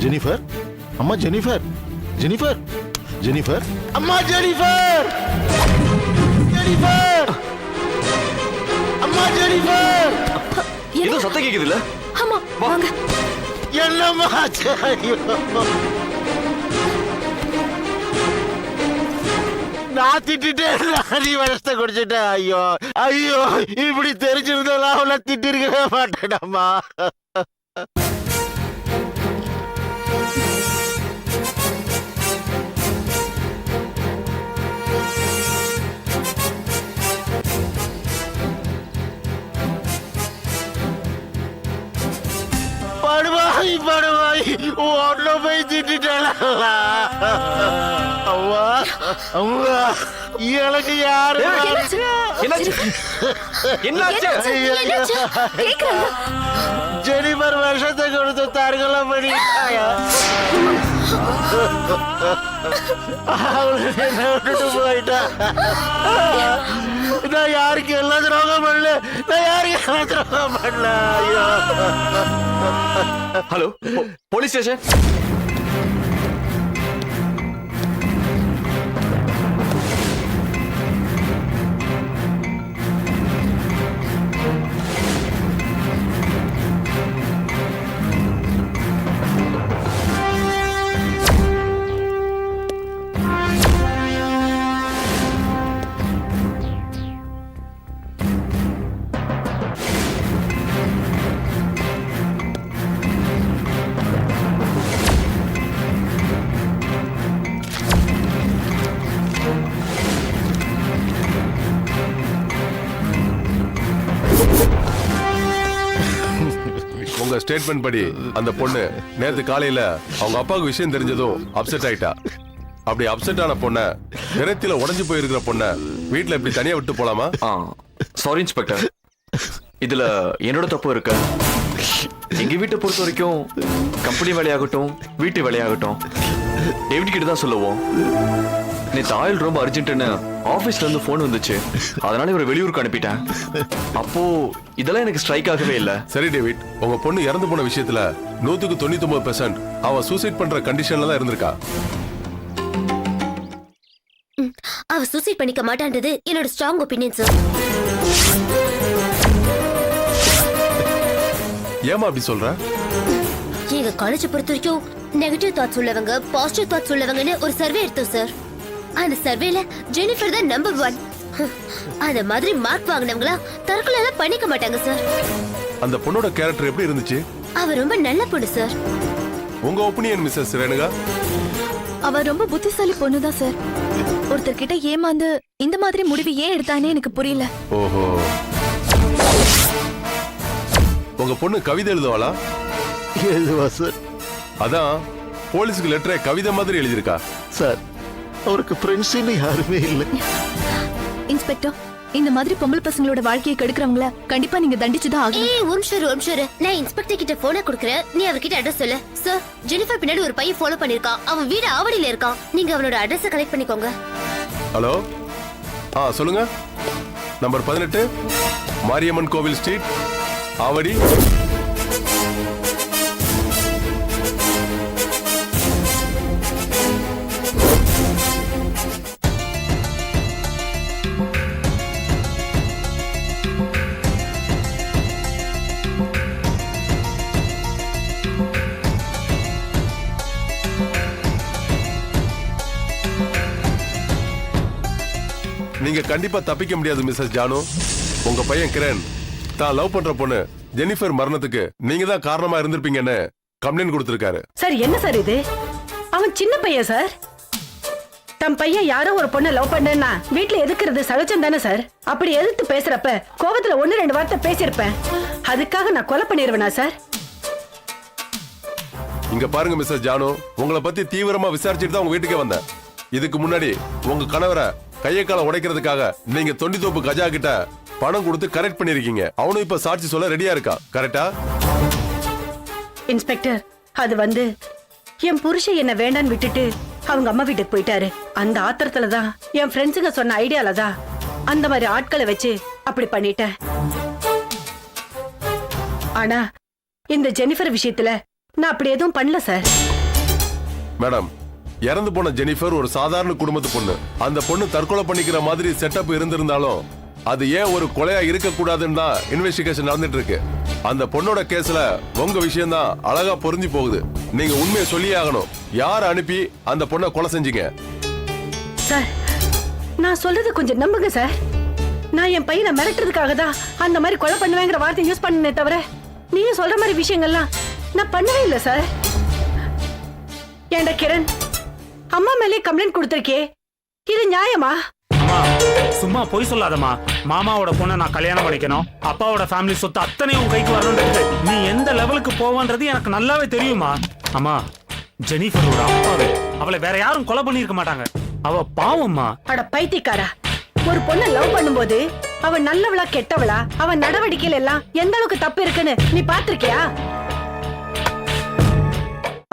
Jennifer, அம்மா Jennifer, Jennifer, Jennifer, அம்மா Jennifer, Jennifer, அம்மா ஜெனிஃபர். ஏதோ சத்தம் கேக்குதுல்ல? ஆமா வாங்க. என்னம்மா ஆச்சு? ஐயோ, நான் திட்டேன், நீ வருஷத்தை குடிச்சிட்டேன். ஐயோ ஐயோ, இப்படி தெரிஞ்சிருந்தாலும் அவளை திட்டிருக்கவே மாட்டேனம்மா. படுவாய் படுவாய், ஒன்ன போய் திட்டாளா? அம்மா அம்மா, எனக்கு யாரு? ஜெனிஃபர் வருஷத்தை கொடுத்து தற்கொலை பண்ணிட்டாயா? என்ன விட்டுட்டு போயிட்டா. நான் யாருக்கு எல்லாம் துரோகம் பண்ணல, நான் யாருக்கு எல்லாம் துரோகம் பண்ணல. ஐயோ. Hello, police station. உங்க ஸ்டேட்மெண்ட் படி அந்த பொண்ணு நேத்து காலையில அவங்க அப்பாவுக்கு விஷயம் தெரிஞ்சதும் அப்செட் ஆயிட்டா. அப்படி அப்செட் ஆன பொண்ண விரத்தில உடைஞ்சு போயிருக்கிற பொண்ண வீட்டுல இப்படி தனியா விட்டு போலாமா? சாரி இன்ஸ்பெக்டர், இதுல என்னோட தப்பு இருக்கு. எங்க வீட்டை பொறுத்த வரைக்கும் கம்பெனி வேலையாகட்டும் வீட்டு வேலையாகட்டும் டேவிட் கிட்ட தான் சொல்லுவோம். நேற்று ஆயில் ரொம்ப அர்ஜென்ட்னு ஆபீஸ்ல இருந்து போன் வந்துச்சு, அதனால இவரை வெளியூருக்கு அனுப்பிட்டேன். அப்போ இதெல்லாம் எனக்கு ஸ்ட்ரைக் ஆகவே இல்ல. சரி டேவிட், உங்க பொண்ணு இறந்து போன விஷயத்துல 199% அவ சூசைட் பண்ற கண்டிஷன்ல தான் இருந்திருக்கா. அவ சூசைட் பண்ணிக்க மாட்டான்றது என்னோட ஸ்ட்ராங் ஒபினியன் சார். ஏமா அப்படி சொல்ற? எங்க காலேஜ் பொறுத்த வரைக்கும் நெகட்டிவ் தாட்ஸ் உள்ளவங்க பாசிட்டிவ் தாட்ஸ் உள்ளவங்கன்னு ஒரு சர்வே எடுத்தோம் சார். அந்த சர்வேல ஜெனிஃபர் தான் நம்பர் 1. அந்த மாதிரி மார்க் வாங்கினவங்களா தற்கொலை எல்லாம் பண்ணிக்க மாட்டாங்க சார். அந்த பொண்ணோட கேரக்டர் எப்படி இருந்துச்சு? அவ ரொம்ப நல்ல பொண்ணு சார். உங்க ஒப்பீனியன் மிஸ்ஸஸ் ரேணுகா? அவ ரொம்ப புத்திசாலி பொண்ணுதான் சார். ஒருத்தர்கிட்ட ஏமாந்து இந்த மாதிரி முடிவு ஏன் எடுத்தானே எனக்கு புரியல. ஓஹோ, உங்க பொண்ணு கவிதை எழுதுவாளா? எழுதுவா சார். அதான் போலீஸ்க்கு லெட்டரை கவிதை மாதிரி எழுதியிருக்கா. சார், அவருக்கு ஃப்ரெண்ட்ஸ்ன்னு யாருமே இல்லை. இன்ஸ்பெக்டர், இந்த மாதிரி பொம்பளை பசங்களோட வாழ்க்கையை கெடுக்கிறவங்கள கண்டிப்பா நீங்க தண்டிச்சுதான் ஆகணும். ஏய் ஒரு நான் இன்ஸ்பெக்டர் கிட்ட போனை கொடுக்கறேன், நீ அவர்கிட்ட அட்ரஸ் சொல்லு. சார், ஜெனிஃபர் பின்னாடி ஒரு பையன் ஃபாலோ பண்ணிருக்கான், அவன் வீடு ஆவடியில இருக்கான். நீங்க அவனோட அட்ரஸ் கலெக்ட் பண்ணிக்கோங்க. ஹலோ, சொல்லுங்க. நம்பர் 18 மாரியம்மன் கோவில் ஸ்ட்ரீட், ஆவடி. நீங்க கண்டிப்பா தப்பிக்க முடியாது மிஸ்ஸஸ் ஜானு. உங்க பையன் கிரண் தான் லவ் பண்ற பொண்ணு ஜெனிஃபர் மரணத்துக்கு நீங்க தான் காரணமா இருந்திருப்பீங்கன்னு கம்ப்ளைண்ட் கொடுத்திருக்காரு. சார் என்ன சார் இது? அவன் சின்ன பையன் சார். தம் பையன் யாரோ ஒரு பொண்ணை லவ் பண்ணா வீட்டுல எதுக்குறது சகஜம் தானே சார். அப்படி எதிர்த்து பேசுறப்ப கோபத்துல 1-2 வார்த்தை பேசியிருப்பேன், அதுக்காக நான் கொலை பண்ணிருவேனா சார்? இங்க பாருங்க மிஸ்ஸஸ் ஜானு, உங்களை பத்தி தீவிரமா விசாரிச்சுட்டு தான் உங்க வீட்டுக்கே வந்தேன். இதுக்கு முன்னாடி உங்க கணவரை கையை கால உடைக்கிறதுக்காக நீங்க தொண்டித்தோப்பு கஜா கிட்ட பணம் கொடுத்து கரெக்ட் பண்ணிருக்கீங்க. அவனும் இப்ப சாட்சி சொல்ல ரெடியா இருக்கா, கரெக்டா? இன்ஸ்பெக்டர், அது என் புருஷன் என்ன வேண்டான்னு விட்டுட்டு அவங்க அம்மா வீட்டுக்கு போயிட்டாரு. அந்த ஆத்திரத்துல தான் என் ஃப்ரெண்ட்ஸுங்க சொன்ன ஐடியால தான் அந்த மாதிரி ஆட்களை வச்சு அப்படி பண்ணிட்டேன். ஆனா இந்த ஜெனிஃபர் விஷயத்துல நான் அப்படி எதுவும் பண்ணல சார். மேடம், இறந்து போன ஜெனிஃபர் ஒரு சாதாரண குடும்பத்து பொண்ணு. அந்த பொண்ணு தற்கொலை பண்ணிக்கிற மாதிரி செட்டப் இருந்திருந்தாலும் அது ஏன் ஒரு கொலையா இருக்க கூடாதுன்னு தான் இன்வெஸ்டிகேஷன் நடந்துட்டு இருக்கு. அந்த பொண்ணோட கேஸ்ல உங்க விஷயம் தான் அழகா பொருந்தி போகுது. நீங்க உண்மையை சொல்லியே ஆகணும். யார் அனுப்பி அந்த பொண்ணை கொலை செஞ்சீங்க? சார், நான் சொல்றது கொஞ்சம் நம்புங்க சார். நான் என் பையனை மிரட்டுறதுக்காக தான் அந்த மாதிரி கொலை பண்ணுவேங்கிற வார்த்தை யூஸ் பண்ணனே தவிர நீங்க சொல்ற மாதிரி விஷயங்கள்லாம் நான் பண்ணவே இல்லை சார். ஏண்டா கிரண், அம்மா மேலே கம்ப்ளைண்ட் கொடுத்திருக்கே, இது நியாயமா? அம்மா சும்மா பொய் சொல்லாதம்மா. மாமாவோட பொண்ணை நான் கல்யாணம் பண்ணிக்கணும், அப்பாவோட ஃபேமிலி சொத்து அத்தனையும் உன் கைக்கு வரணுன்றது நீ எந்த லெவலுக்கு போவன்றது எனக்கு நல்லாவே தெரியுமா. அம்மா, ஜெனிஃபரோட அப்பாவே அவளை வேற யாரும் கொலை பண்ணிருக்க மாட்டாங்க. அவ பாவம்மா. அட பைத்தியக்காரா, ஒரு பொண்ணை லவ் பண்ணும்போது அவ நல்லவளா கெட்டவளா, அவ நடவடிக்கையில எல்லாம் எந்த அளவுக்கு தப்பு இருக்குன்னு நீ பாத்திருக்கியா?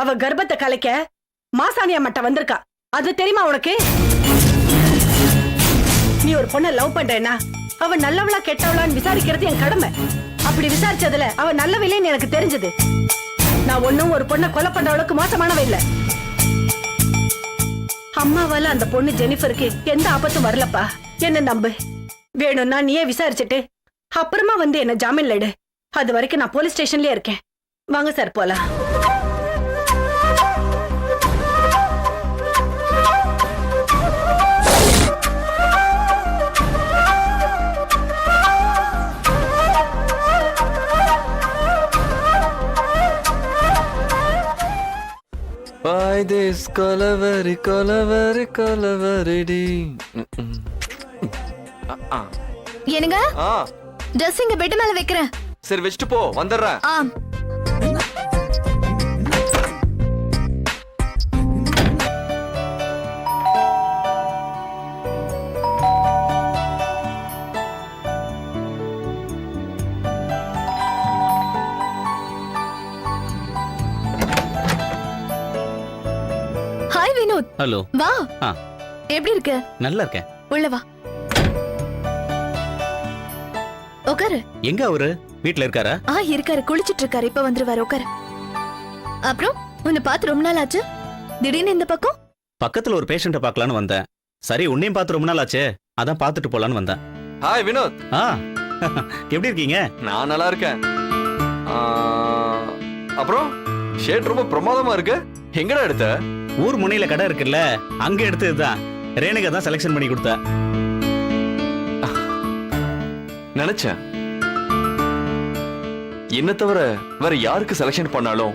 அவ கர்ப்பத்தை கலைக்க மாசாணியா மட்டும் வந்திருக்கா, அது தெரியுமா உனக்கு? நீ ஒரு பொண்ணை லவ் பண்றேன்னா அவ நல்லவளா கெட்டவளான்னு விசாரிக்கிறது என் கடமை. அப்படி விசாரிச்சதுல அவ நல்லவில்லைன்னு எனக்கு தெரிஞ்சது. நான் ஒன்னும் ஒரு பொண்ணை கொலை பண்ற அளவுக்கு மோசமானவ இல்ல. அம்மாவால அந்த பொண்ணு ஜெனிஃபருக்கு எந்த ஆபத்தும் வரலப்பா, என்ன நம்பு. வேணும்னா நீயே விசாரிச்சுட்டு அப்புறமா வந்து என்ன ஜாமீன்ல எடு. அது வரைக்கும் நான் போலீஸ் ஸ்டேஷன்லயே இருக்கேன். வாங்க சார் போலாம். Why this Kolaveri Kolaveri கொலவரிடி. என்னங்க, ஆ ட்ரெஸ் இங்க பெட் மேல வைக்கிறேன். சரி வச்சுட்டு போ, வந்துடுறேன். ஆம். ஹாய் வினோத். ஹலோ. வா. ஆ. எப்படி இருக்க? நல்லா இருக்கேன். உள்ள வா. உட்காரு. எங்க அவரு? வீட்ல இருக்காரா? இருக்காரு, குளிச்சிட்டு இருக்காரு. இப்ப வந்துருவாரு, உட்காரு. அப்புறம் உன்னை பார்த்து ரொம்ப நாள் ஆச்சு, திடீர்னு இந்த பக்கம்? பக்கத்துல ஒரு பேஷண்ட பார்க்கலான்னு வந்தேன். சரி, உன்னையும் பார்த்து ரொம்ப நாள் ஆச்சே, அதான் பார்த்துட்டு போலான்னு வந்தேன். ஹாய் வினோத். ஆ எப்படி இருக்கீங்க? நான் நல்லா இருக்கேன். அப்புறம் ஷேட் ரொம்ப பிரமாதமா இருக்கு. எங்கடா எடுத்த? ஊர் முனையில கடை இருக்குல்ல, அங்க எடுத்ததுதான். ரேணுகா தான் செலக்ஷன் பண்ணி கொடுத்தா. நினைச்சேன் என்ன தவிர வேற யாருக்கு செலக்ஷன் பண்ணாலும்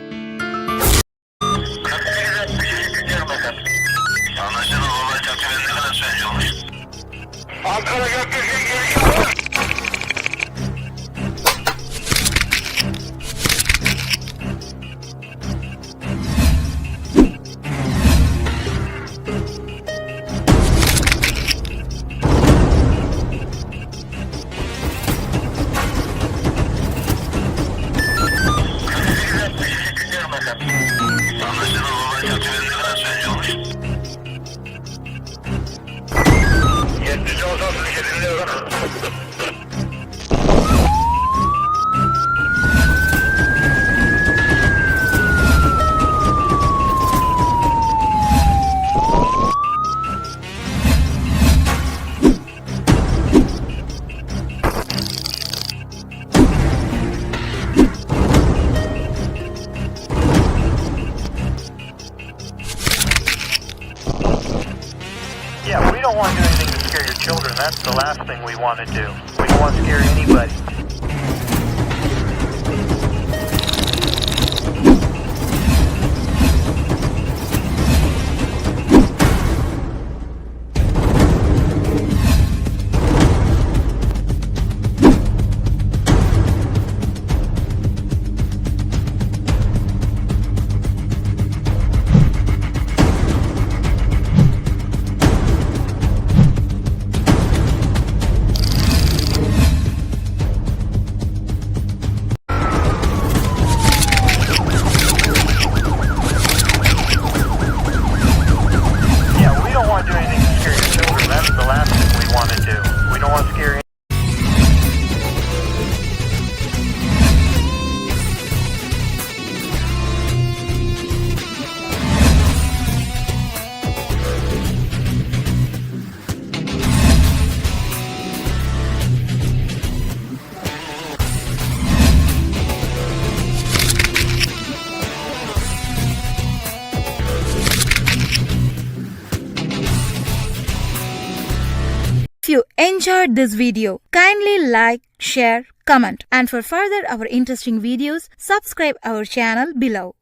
Yeah, we don't want to do anything to scare your children. That's the last thing we want to do. We don't want to scare anybody. you enjoyed this video, kindly like, share, comment, and for further our interesting videos, subscribe our channel below.